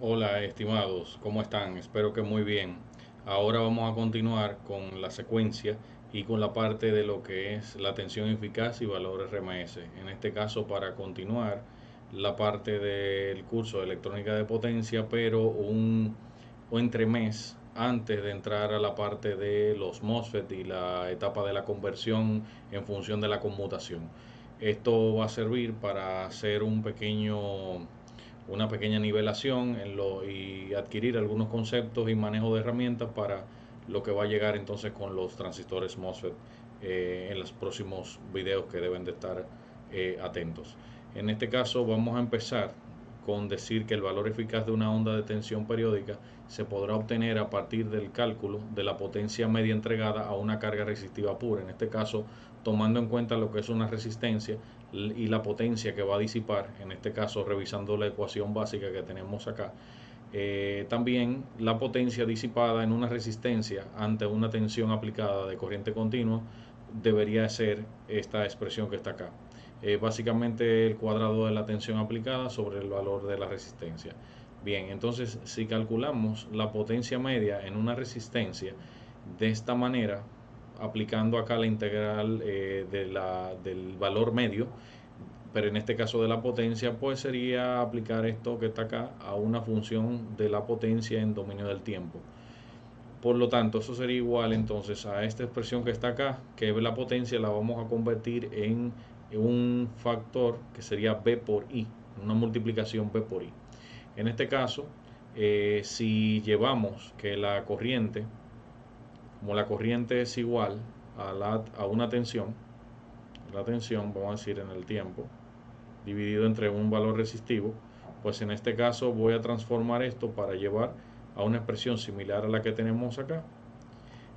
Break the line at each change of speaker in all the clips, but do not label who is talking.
Hola, estimados, ¿cómo están? Espero que muy bien. Ahora vamos a continuar con la secuencia y con la parte de lo que es la tensión eficaz y valor RMS. En este caso, para continuar la parte del curso de electrónica de potencia, pero un entremés antes de entrar a la parte de los MOSFET y la etapa de la conversión en función de la conmutación. Esto va a servir para hacer una pequeña nivelación y adquirir algunos conceptos y manejo de herramientas para lo que va a llegar entonces con los transistores MOSFET en los próximos videos que deben de estar atentos. En este caso vamos a empezar con decir que el valor eficaz de una onda de tensión periódica se podrá obtener a partir del cálculo de la potencia media entregada a una carga resistiva pura. En este caso, tomando en cuenta lo que es una resistencia y la potencia que va a disipar, en este caso revisando la ecuación básica que tenemos acá, también la potencia disipada en una resistencia ante una tensión aplicada de corriente continua debería ser esta expresión que está acá. Básicamente el cuadrado de la tensión aplicada sobre el valor de la resistencia. Bien, entonces si calculamos la potencia media en una resistencia de esta manera, aplicando acá la integral del valor medio, pero en este caso de la potencia, pues sería aplicar esto que está acá a una función de la potencia en dominio del tiempo. Por lo tanto, eso sería igual entonces a esta expresión que está acá, que es la potencia, la vamos a convertir en un factor que sería B por I, una multiplicación B por I. En este caso, si llevamos que como la corriente es igual a una tensión, la tensión, vamos a decir en el tiempo, dividido entre un valor resistivo, pues en este caso voy a transformar esto para llevar a una expresión similar a la que tenemos acá,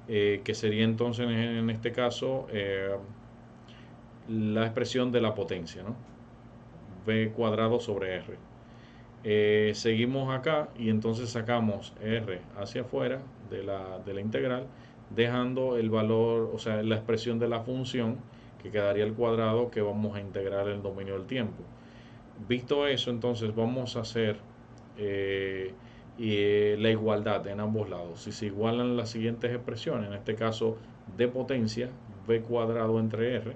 que sería entonces en este caso la expresión de la potencia, ¿no? V cuadrado sobre R. Seguimos acá y entonces sacamos R hacia afuera de la integral, dejando el valor, o sea, la expresión de la función, que quedaría el cuadrado que vamos a integrar el dominio del tiempo. Visto eso, entonces vamos a hacer eh, la igualdad en ambos lados. Si se igualan las siguientes expresiones, en este caso de potencia, V cuadrado entre R,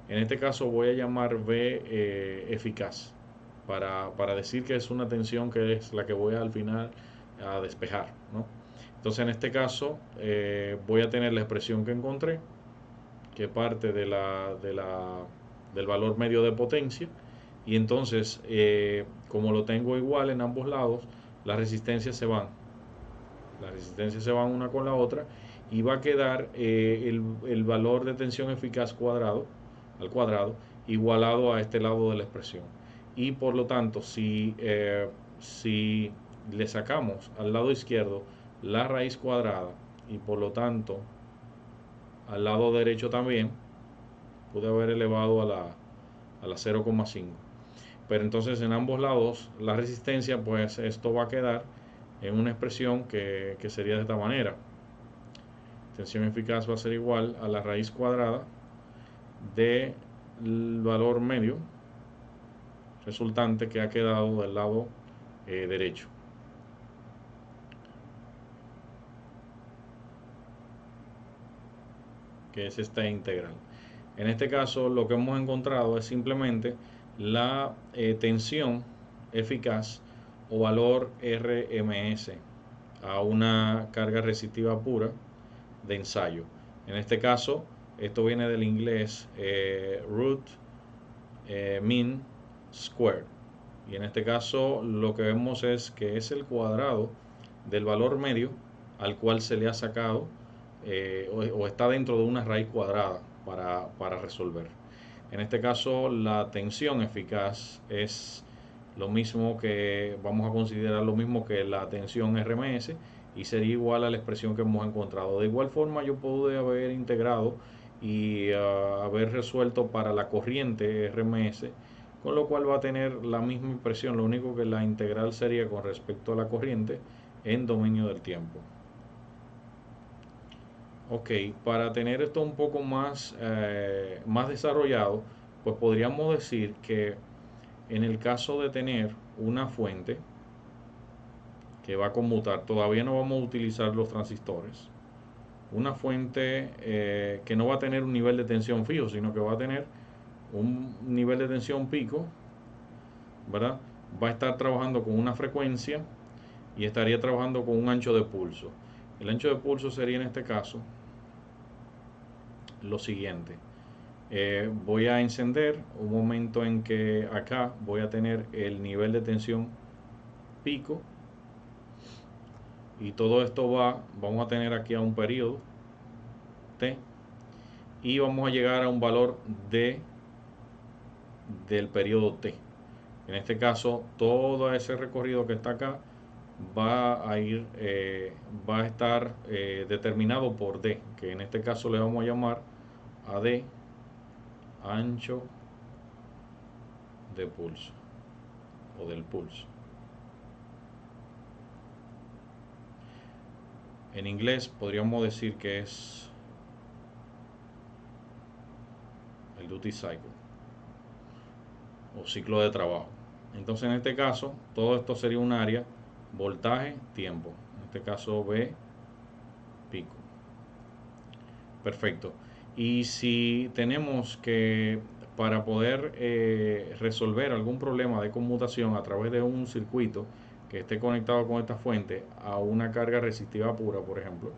en este caso voy a llamar V eficaz para decir que es una tensión que es la que voy al final a despejar, ¿no? Entonces en este caso voy a tener la expresión que encontré, que parte del valor medio de potencia, y entonces como lo tengo igual en ambos lados, las resistencias se van una con la otra y va a quedar el valor de tensión eficaz al cuadrado igualado a este lado de la expresión. Y por lo tanto, si le sacamos al lado izquierdo la raíz cuadrada y por lo tanto al lado derecho también, pude haber elevado a la 0,5. Pero entonces en ambos lados la resistencia, pues esto va a quedar en una expresión que sería de esta manera. Tensión eficaz va a ser igual a la raíz cuadrada del valor medio resultante que ha quedado del lado derecho, que es esta integral. En este caso lo que hemos encontrado es simplemente la tensión eficaz o valor RMS a una carga resistiva pura de ensayo. En este caso, esto viene del inglés root mean square. Y en este caso lo que vemos es que es el cuadrado del valor medio al cual se le ha sacado o está dentro de una raíz cuadrada para resolver. En este caso la tensión eficaz es lo mismo que vamos a considerar lo mismo que la tensión RMS y sería igual a la expresión que hemos encontrado. De igual forma yo pude haber integrado y haber resuelto para la corriente RMS, con lo cual va a tener la misma expresión, lo único que la integral sería con respecto a la corriente en dominio del tiempo. Ok, para tener esto un poco más desarrollado, pues podríamos decir que en el caso de tener una fuente, que va a conmutar. Todavía no vamos a utilizar los transistores. Una fuente que no va a tener un nivel de tensión fijo, sino que va a tener un nivel de tensión pico, ¿verdad? Va a estar trabajando con una frecuencia y estaría trabajando con un ancho de pulso. El ancho de pulso sería en este caso lo siguiente. Voy a encender un momento en que acá voy a tener el nivel de tensión pico, y todo esto vamos a tener aquí a un periodo T, y vamos a llegar a un valor del periodo T. En este caso, todo ese recorrido que está acá va a estar determinado por D, que en este caso le vamos a llamar a D, ancho de pulso o del pulso. En inglés podríamos decir que es el duty cycle o ciclo de trabajo. Entonces en este caso todo esto sería un área voltaje tiempo, en este caso V pico. Perfecto. Y si tenemos que, para poder resolver algún problema de conmutación a través de un circuito que esté conectado con esta fuente a una carga resistiva pura, por ejemplo,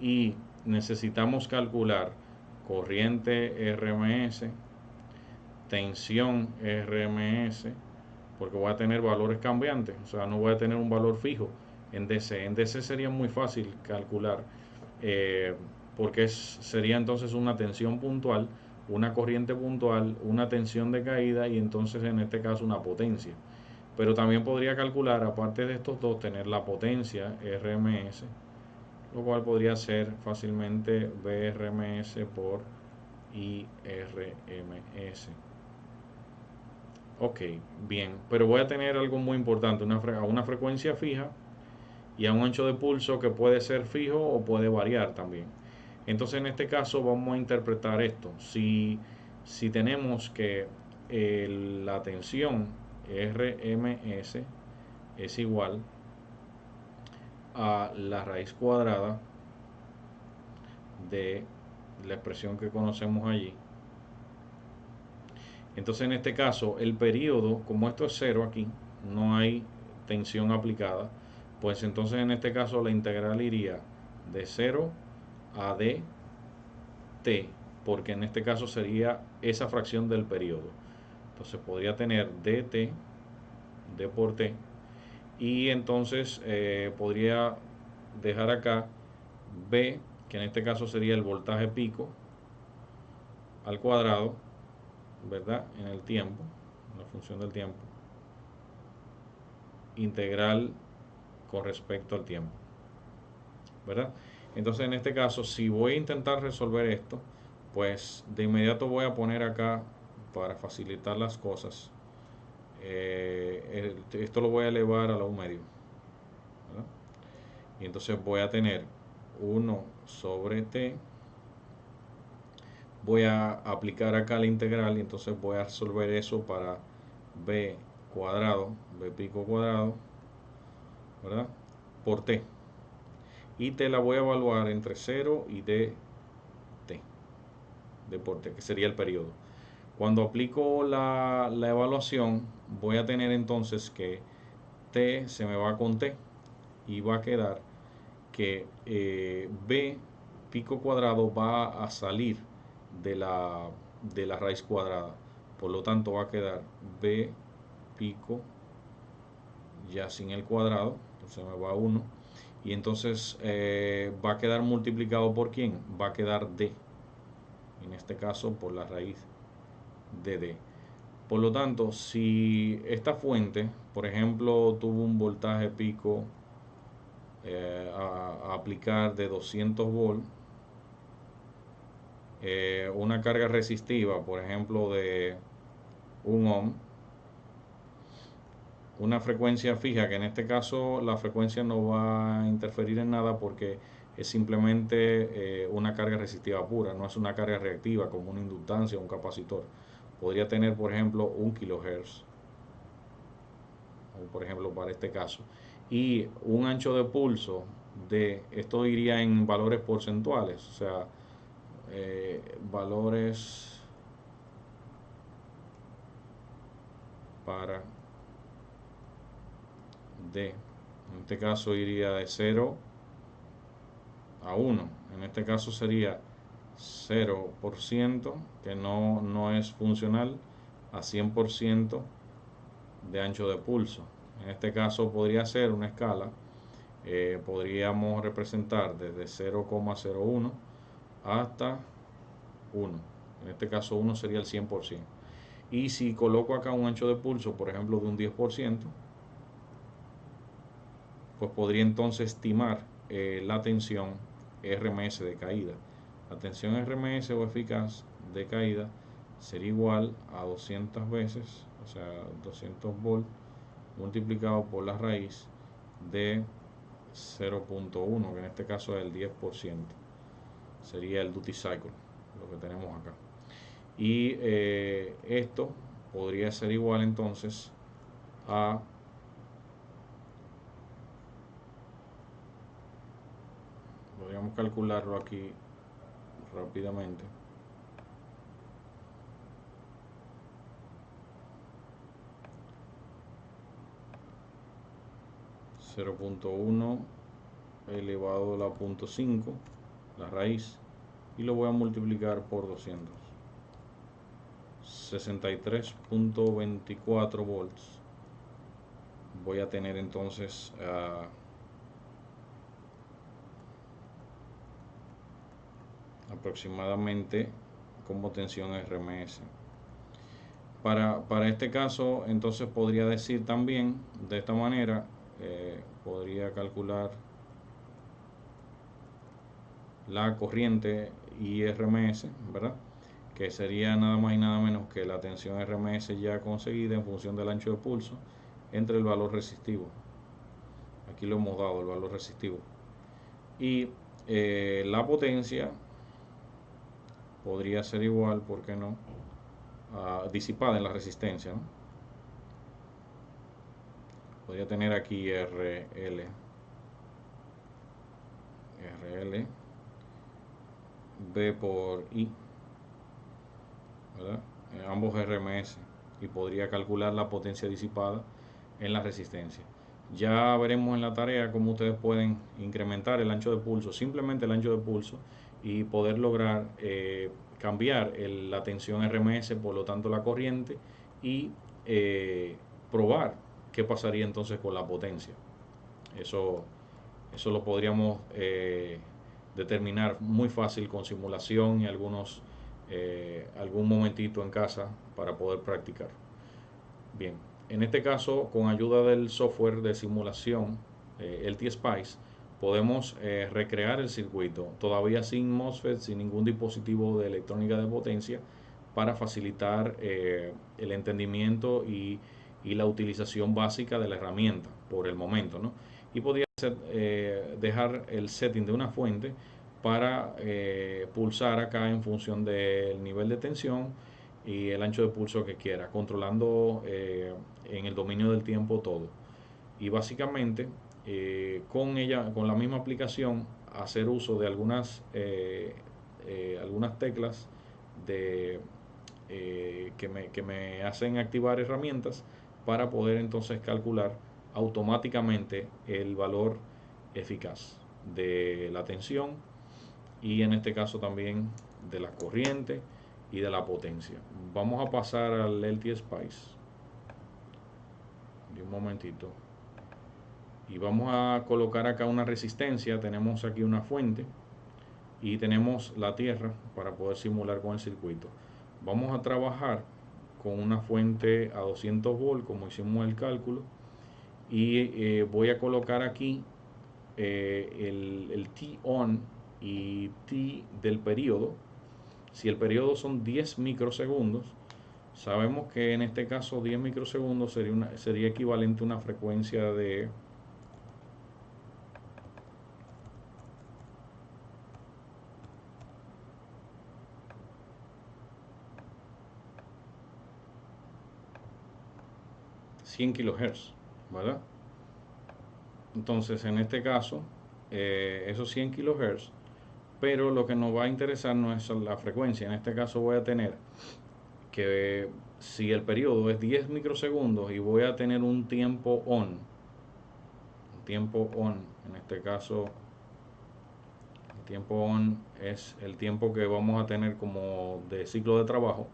y necesitamos calcular corriente RMS, tensión RMS, porque voy a tener valores cambiantes, o sea, no voy a tener un valor fijo en DC. En DC sería muy fácil calcular, porque sería entonces una tensión puntual, una corriente puntual, una tensión de caída y entonces en este caso una potencia. Pero también podría calcular, aparte de estos dos, tener la potencia RMS, lo cual podría ser fácilmente VRMS por IRMS. Ok, bien, pero voy a tener algo muy importante, a una frecuencia fija y a un ancho de pulso que puede ser fijo o puede variar también. Entonces en este caso vamos a interpretar esto. Si tenemos que la tensión RMS es igual a la raíz cuadrada de la expresión que conocemos allí, entonces en este caso el periodo, como esto es cero aquí, no hay tensión aplicada, pues entonces en este caso la integral iría de 0 a dt, porque en este caso sería esa fracción del periodo. Entonces podría tener dt, d por t, y entonces podría dejar acá b, que en este caso sería el voltaje pico al cuadrado, ¿verdad? En el tiempo, en la función del tiempo, integral con respecto al tiempo, ¿verdad? Entonces en este caso, si voy a intentar resolver esto, pues de inmediato voy a poner acá, para facilitar las cosas, esto lo voy a elevar a la 1 medio, ¿verdad? Y entonces voy a tener 1 sobre t, voy a aplicar acá la integral y entonces voy a resolver eso para b cuadrado, b pico cuadrado, ¿verdad? Por t. Y t la voy a evaluar entre 0 y dt, d por t, que sería el periodo. Cuando aplico la evaluación, voy a tener entonces que t se me va con t y va a quedar que b pico cuadrado va a salir de la raíz cuadrada. Por lo tanto va a quedar b pico ya sin el cuadrado, entonces me va 1. Y entonces va a quedar multiplicado por ¿quién? Va a quedar d. En este caso por la raíz de d. Por lo tanto, si esta fuente, por ejemplo, tuvo un voltaje pico a aplicar de 200 volts, una carga resistiva, por ejemplo, de 1 ohm, una frecuencia fija, que en este caso la frecuencia no va a interferir en nada porque es simplemente una carga resistiva pura, no es una carga reactiva como una inductancia o un capacitor. podría tener, por ejemplo, 1 kHz, o por ejemplo para este caso, y un ancho de pulso esto iría en valores porcentuales, o sea, valores para en este caso iría de 0 a 1. En este caso sería 0%, que no es funcional, a 100% de ancho de pulso. En este caso podría ser una escala, podríamos representar desde 0,01 hasta 1. En este caso 1 sería el 100%. Y si coloco acá un ancho de pulso, por ejemplo, de un 10%, pues podría entonces estimar la tensión RMS de caída. La tensión RMS o eficaz de caída sería igual a 200 veces, o sea, 200 volts multiplicado por la raíz de 0.1, que en este caso es el 10%. Sería el duty cycle, lo que tenemos acá. Y esto podría ser igual entonces a podríamos calcularlo aquí rápidamente. .1 elevado a la 0.5, la raíz, y lo voy a multiplicar por 200. 63.24 volts voy a tener entonces aproximadamente como tensión RMS. Para este caso, entonces podría decir también de esta manera, podría calcular la corriente IRMS, ¿verdad? Que sería nada más y nada menos que la tensión RMS ya conseguida en función del ancho de pulso entre el valor resistivo. Aquí lo hemos dado, el valor resistivo. Y la potencia podría ser igual, ¿por qué no? Disipada en la resistencia, ¿no? Podría tener aquí RL B por I, ¿verdad? Ambos RMS, y podría calcular la potencia disipada en la resistencia. Ya veremos en la tarea cómo ustedes pueden incrementar el ancho de pulso, simplemente el ancho de pulso, y poder lograr cambiar la tensión RMS, por lo tanto la corriente, y probar qué pasaría entonces con la potencia. Eso lo podríamos determinar muy fácil con simulación y algún momentito en casa para poder practicar. Bien, en este caso, con ayuda del software de simulación LT-Spice, podemos recrear el circuito, todavía sin MOSFET, sin ningún dispositivo de electrónica de potencia, para facilitar el entendimiento y la utilización básica de la herramienta por el momento, ¿no? Y podría dejar el setting de una fuente para pulsar acá en función del nivel de tensión y el ancho de pulso que quiera, controlando en el dominio del tiempo todo. Y básicamente con la misma aplicación, hacer uso de algunas teclas de, que me hacen activar herramientas para poder entonces calcular automáticamente el valor eficaz de la tensión, y en este caso también de la corriente y de la potencia. Vamos a pasar al LT-Spice de un momentito y vamos a colocar acá una resistencia. Tenemos aquí una fuente y tenemos la tierra para poder simular con el circuito. Vamos a trabajar con una fuente a 200 volts como hicimos el cálculo, y voy a colocar aquí el T-on y T del periodo. Si el periodo son 10 microsegundos, sabemos que en este caso 10 microsegundos sería equivalente a una frecuencia de 100 kHz, ¿verdad? Entonces en este caso, esos 100 kHz, pero lo que nos va a interesar no es la frecuencia. En este caso voy a tener que, si el periodo es 10 microsegundos y voy a tener un tiempo on, en este caso el tiempo on es el tiempo que vamos a tener como de ciclo de trabajo.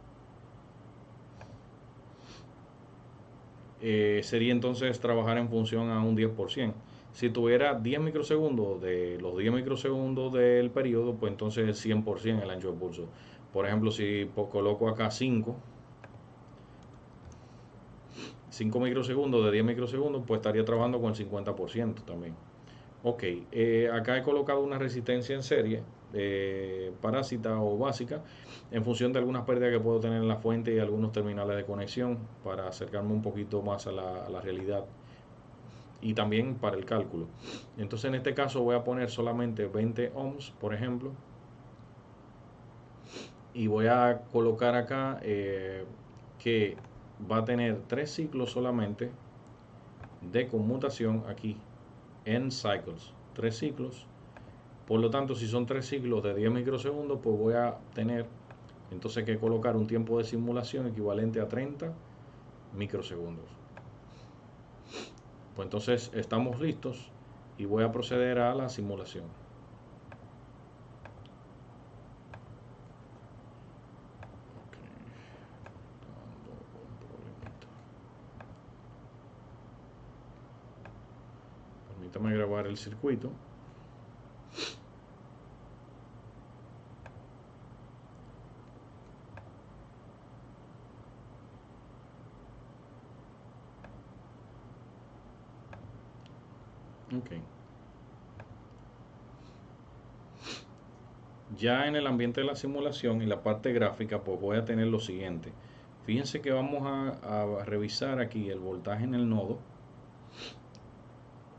Sería entonces trabajar en función a un 10%. Si tuviera 10 microsegundos, de los 10 microsegundos del periodo, pues entonces es 100% el ancho de pulso. Por ejemplo, si coloco acá 5 microsegundos de 10 microsegundos, pues estaría trabajando con el 50% también. Ok, acá he colocado una resistencia en serie, parásita o básica, en función de algunas pérdidas que puedo tener en la fuente y algunos terminales de conexión, para acercarme un poquito más a la realidad y también para el cálculo. Entonces en este caso voy a poner solamente 20 ohms, por ejemplo, y voy a colocar acá que va a tener 3 ciclos solamente de conmutación aquí en cycles, 3 ciclos. Por lo tanto, si son 3 ciclos de 10 microsegundos, pues voy a tener entonces que colocar un tiempo de simulación equivalente a 30 microsegundos. Pues entonces estamos listos y voy a proceder a la simulación. Permítame grabar el circuito. Ok. Ya en el ambiente de la simulación y la parte gráfica, pues voy a tener lo siguiente. Fíjense que vamos a revisar aquí el voltaje en el nodo.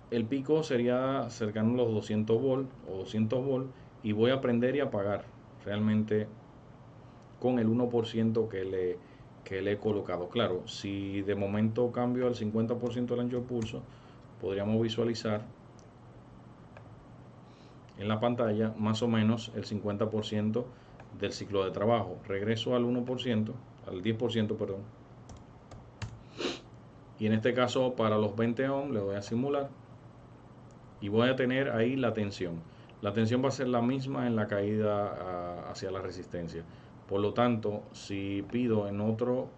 El pico sería cercano a los 200 volts o 200 volts, y voy a prender y apagar realmente con el 1% que le he colocado. Claro, si de momento cambio al 50% del ancho de pulso, podríamos visualizar en la pantalla más o menos el 50% del ciclo de trabajo. Regreso al 1%, al 10%, perdón. Y en este caso, para los 20 ohms, le voy a simular y voy a tener ahí la tensión. La tensión va a ser la misma en la caída hacia la resistencia. Por lo tanto, si pido en otro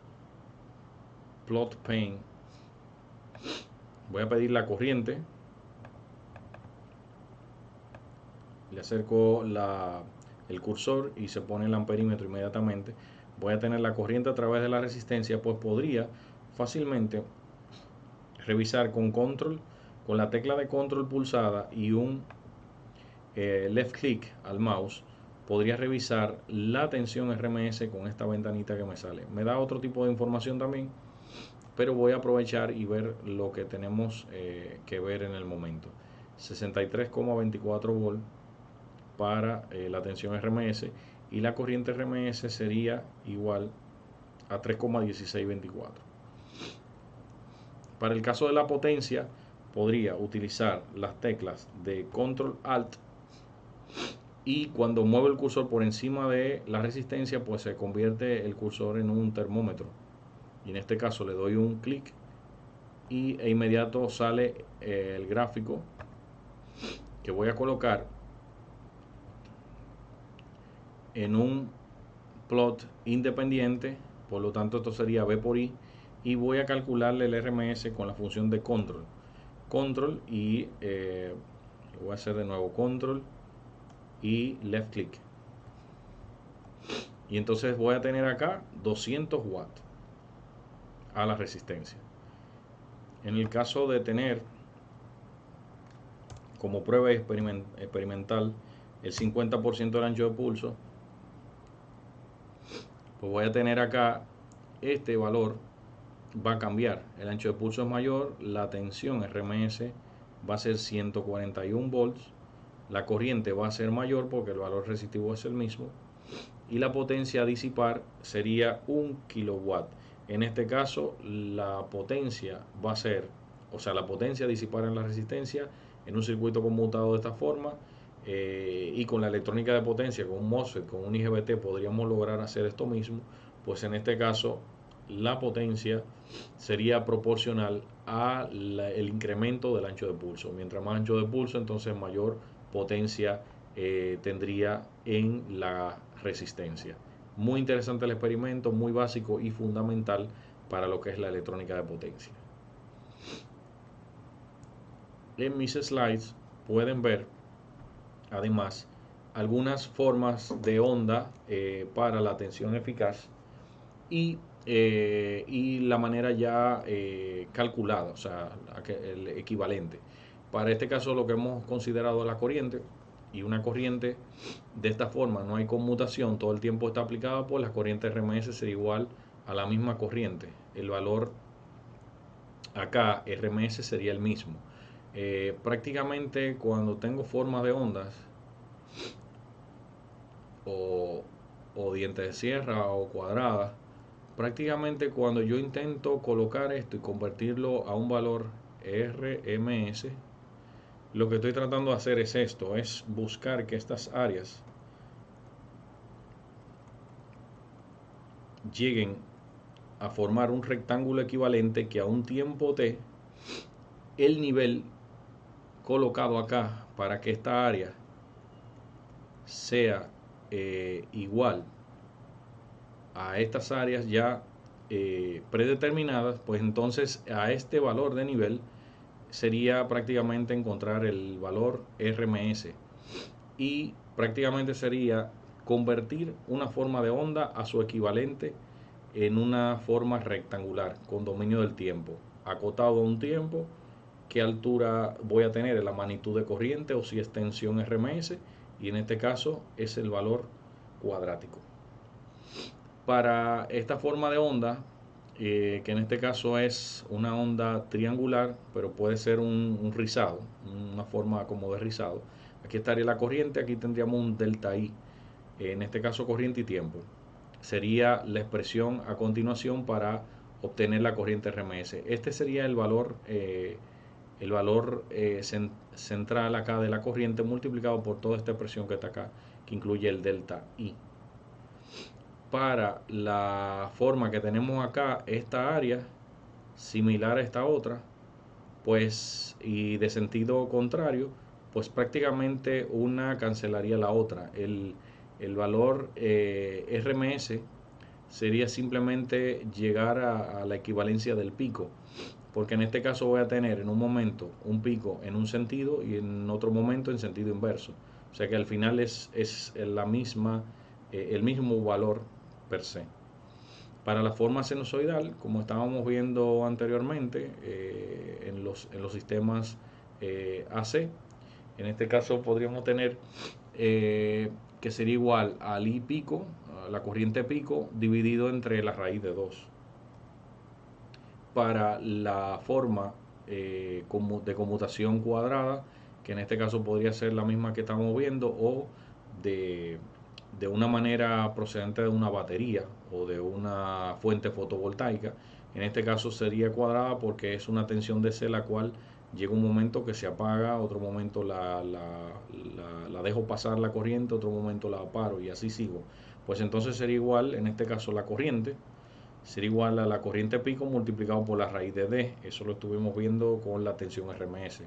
plot pane, voy a pedir la corriente, le acerco el cursor y se pone el amperímetro inmediatamente. Voy a tener la corriente a través de la resistencia, pues podría fácilmente revisar con control, con la tecla de control pulsada y un left click al mouse, podría revisar la tensión RMS con esta ventanita que me sale. Me da otro tipo de información también, pero voy a aprovechar y ver lo que tenemos que ver en el momento. 63,24 volt para la tensión RMS, y la corriente RMS sería igual a 3,1624. Para el caso de la potencia, podría utilizar las teclas de Control Alt, y cuando muevo el cursor por encima de la resistencia, pues se convierte el cursor en un termómetro. Y en este caso le doy un clic y de inmediato sale el gráfico que voy a colocar en un plot independiente. Por lo tanto, esto sería B por I, y voy a calcularle el RMS con la función de control y lo voy a hacer de nuevo, control y left click, y entonces voy a tener acá 200 watts a la resistencia. En el caso de tener como prueba experimental el 50% del ancho de pulso, pues voy a tener acá este valor va a cambiar. El ancho de pulso es mayor, la tensión RMS va a ser 141 volts, la corriente va a ser mayor porque el valor resistivo es el mismo, y la potencia a disipar sería 1 kilowatt. En este caso, la potencia va a ser, o sea, la potencia disipar en la resistencia en un circuito conmutado de esta forma, y con la electrónica de potencia, con un MOSFET, con un IGBT, podríamos lograr hacer esto mismo. Pues en este caso, la potencia sería proporcional al incremento del ancho de pulso. Mientras más ancho de pulso, entonces mayor potencia tendría en la resistencia. Muy interesante el experimento, muy básico y fundamental para lo que es la electrónica de potencia. En mis slides pueden ver además algunas formas de onda para la tensión eficaz y la manera ya calculada, o sea, el equivalente. Para este caso lo que hemos considerado es la corriente, y una corriente de esta forma no hay conmutación, todo el tiempo está aplicada, pues la corriente RMS sería igual a la misma corriente. El valor acá RMS sería el mismo. Prácticamente cuando tengo formas de ondas o, o dientes de sierra o cuadradas, prácticamente cuando yo intento colocar esto y convertirlo a un valor RMS, lo que estoy tratando de hacer es esto, es buscar que estas áreas lleguen a formar un rectángulo equivalente que a un tiempo t, el nivel colocado acá para que esta área sea igual a estas áreas ya predeterminadas, pues entonces a este valor de nivel sería prácticamente encontrar el valor RMS, y prácticamente sería convertir una forma de onda a su equivalente en una forma rectangular con dominio del tiempo, acotado a un tiempo, qué altura voy a tener en la magnitud de corriente o si es tensión RMS, y en este caso es el valor cuadrático. Para esta forma de onda, que en este caso es una onda triangular, pero puede ser un rizado, una forma como de rizado. Aquí estaría la corriente, aquí tendríamos un delta I, en este caso corriente y tiempo. Sería la expresión a continuación para obtener la corriente RMS. Este sería el valor central acá de la corriente multiplicado por toda esta expresión que está acá, que incluye el delta I. Para la forma que tenemos acá, esta área similar a esta otra, pues, y de sentido contrario, pues prácticamente una cancelaría la otra. El valor RMS sería simplemente llegar a la equivalencia del pico, porque en este caso voy a tener en un momento un pico en un sentido y en otro momento en sentido inverso. O sea que al final es la misma, el mismo valor per se. Para la forma sinusoidal, como estábamos viendo anteriormente en los sistemas AC, en este caso podríamos tener que sería igual al I pico, a la corriente pico, dividido entre la raíz de 2. Para la forma de conmutación cuadrada, que en este caso podría ser la misma que estamos viendo, o de, de una manera procedente de una batería o de una fuente fotovoltaica. En este caso sería cuadrada porque es una tensión DC la cual llega un momento que se apaga, otro momento la dejo pasar la corriente, otro momento la paro y así sigo. Pues entonces sería igual, en este caso la corriente, sería igual a la corriente pico multiplicado por la raíz de D. Eso lo estuvimos viendo con la tensión RMS.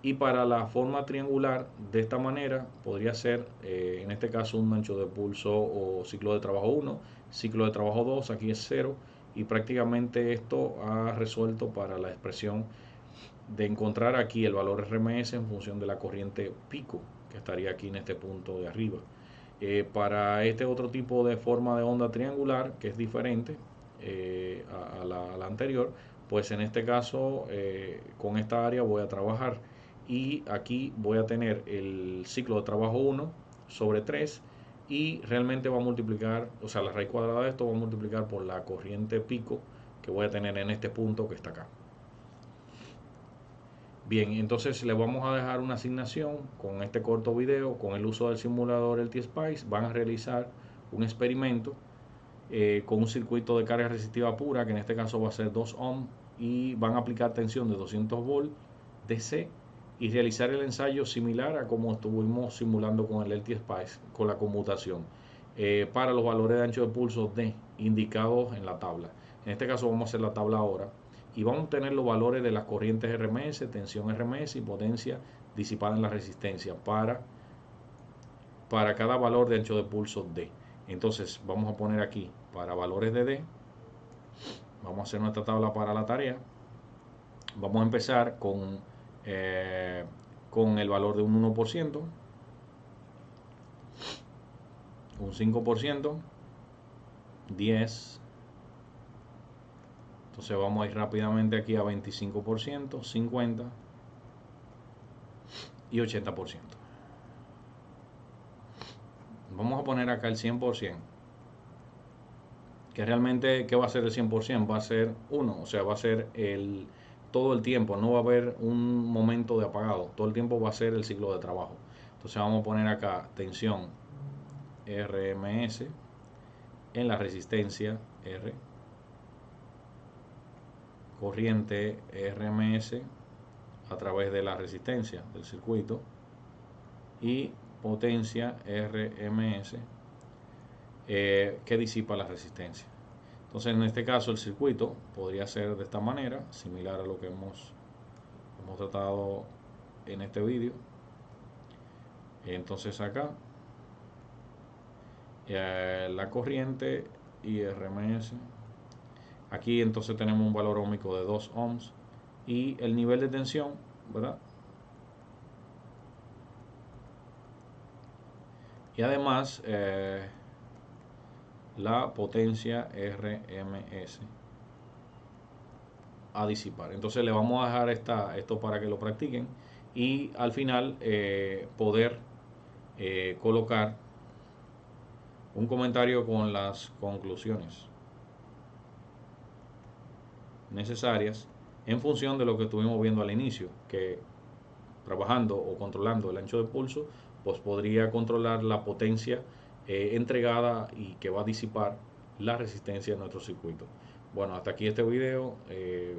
Y para la forma triangular, de esta manera, podría ser, en este caso, un ancho de pulso o ciclo de trabajo 1, ciclo de trabajo 2, aquí es 0, y prácticamente esto ha resuelto para la expresión de encontrar aquí el valor RMS en función de la corriente pico, que estaría aquí en este punto de arriba. Para este otro tipo de forma de onda triangular, que es diferente a la anterior, pues en este caso con esta área voy a trabajar, y aquí voy a tener el ciclo de trabajo 1 sobre 3, y realmente va a multiplicar, o sea, la raíz cuadrada de esto va a multiplicar por la corriente pico que voy a tener en este punto que está acá. Bien, entonces le vamos a dejar una asignación con este corto video, con el uso del simulador el T-Spice. Van a realizar un experimento con un circuito de carga resistiva pura, que en este caso va a ser 2 ohm, y van a aplicar tensión de 200 volts DC y realizar el ensayo similar a como estuvimos simulando con el LT-Spice, con la conmutación, para los valores de ancho de pulso D indicados en la tabla. En este caso vamos a hacer la tabla ahora y vamos a obtener los valores de las corrientes RMS, tensión RMS y potencia disipada en la resistencia para cada valor de ancho de pulso D. Entonces vamos a poner aquí para valores de D, vamos a hacer nuestra tabla para la tarea. Vamos a empezar con el valor de un 1%, un 5%, 10%. Entonces vamos a ir rápidamente aquí a 25%, 50% y 80%. Vamos a poner acá el 100%, que realmente, ¿qué va a ser el 100%? Va a ser 1, o sea, va a ser todo el tiempo, no va a haber un momento de apagado, todo el tiempo va a ser el ciclo de trabajo. Entonces vamos a poner acá tensión RMS en la resistencia R, corriente RMS a través de la resistencia del circuito y potencia RMS que disipa la resistencia. Entonces en este caso el circuito podría ser de esta manera, similar a lo que hemos tratado en este vídeo. Entonces acá la corriente y RMS. Aquí entonces tenemos un valor óhmico de 2 ohms y el nivel de tensión, ¿verdad? Y además la potencia RMS a disipar. Entonces le vamos a dejar esto para que lo practiquen y al final poder colocar un comentario con las conclusiones necesarias en función de lo que estuvimos viendo al inicio, que trabajando o controlando el ancho de pulso, pues podría controlar la potencia entregada y que va a disipar la resistencia de nuestro circuito. Bueno, hasta aquí este video,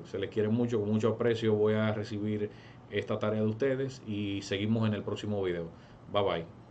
se les quiere mucho, con mucho aprecio voy a recibir esta tarea de ustedes y seguimos en el próximo video. Bye bye.